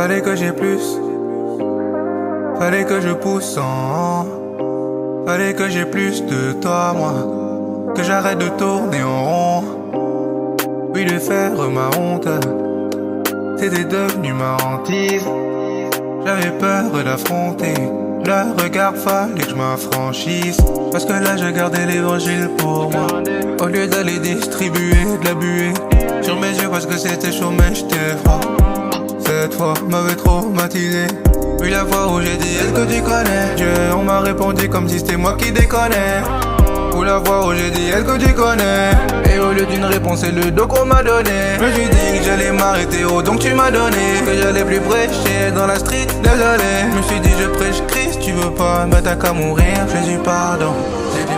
Fallait que j'ai plus, fallait que je pousse en, fallait que j'ai plus de toi, moi. Que j'arrête de tourner en rond. Oui, de faire ma honte, c'était devenu ma hantise. J'avais peur d'affronter leur regard, fallait que je m'affranchisse. Parce que là je gardais l'évangile pour moi, au lieu d'aller distribuer de la buée sur mes yeux parce que c'était chaud mais j'étais froid. Cette fois m'avait traumatisé. Puis la fois où j'ai dit est-ce que tu connais Dieu, on m'a répondu comme si c'était moi qui déconnais. Ou la fois où j'ai dit est-ce que tu connais, et au lieu d'une réponse c'est le dos qu'on m'a donné. Je me suis dit que j'allais m'arrêter au don que tu m'as donné, que j'allais plus prêcher dans la street, désolé. Je me suis dit je prêche Christ, tu veux pas, bah t'as qu'à mourir, Jésus pardon.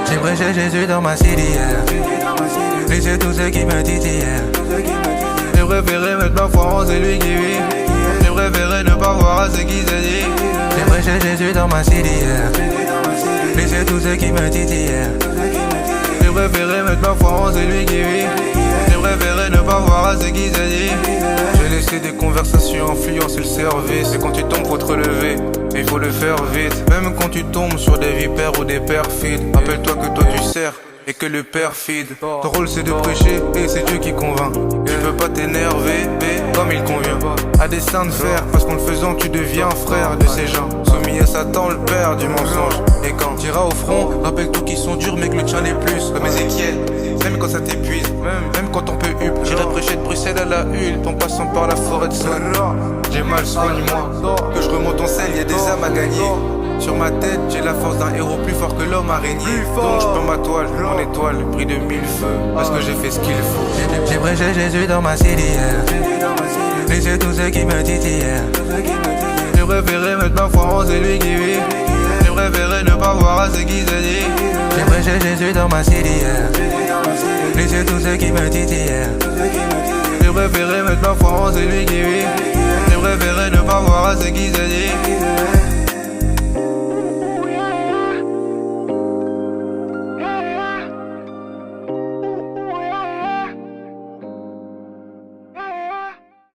J'ai prêché Jésus dans ma cité hier, laissez tous ceux qui me titillent. J'ai préféré mettre ma foi en celui qui vit, j'ai préféré ne pas voir à ce qui se dit. J'ai prêché Jésus dans ma cité hier, laissez tous ceux qui me titillent. J'ai préféré mettre ma foi en celui qui vit, j'ai préféré ne pas voir à ce qui se dit. J'ai laissé des conversations influencer le service. Et quand tu tombes faut te relever, il faut le faire vite. Même quand tu tombes sur des vipères ou des perfides, rappelle-toi que toi tu sers et que le perfide. Ton rôle c'est de prêcher et c'est Dieu qui convainc. Tu peux pas t'énerver comme il convient à des saints de fer, parce qu'en le faisant tu deviens frère de ces gens soumis à Satan, le père du mensonge. Et quand tu iras au front, rappelle-toi qu'ils sont durs mais que le tien l'est plus. Comme Ézéchiel, même quand ça t'épuise, même quand on peut hup. J'irai prêcher de Bruxelles à la Hulpe en passant par la forêt de Saône. J'ai mal, soigne-moi, que je remonte en selle, y'a des âmes à gagner. Sur ma tête, j'ai la force d'un héros plus fort que l'homme araignée. Donc je peins ma toile, en étoile, pris de mille feux, parce que j'ai fait ce qu'il faut. J'ai prêché Jésus dans ma cité hier, laissez tous ceux qui me titillent. J'ai préféré mettre ma foi en celui qui vit, j'ai préféré ne pas voir à ce qui se dit. J'ai prêché Jésus dans ma cité hier, laissez tous ceux qui me titillent. J'ai préféré mettre ma foi en celui qui vit, j'ai préféré ne pas voir à ce qui se dit.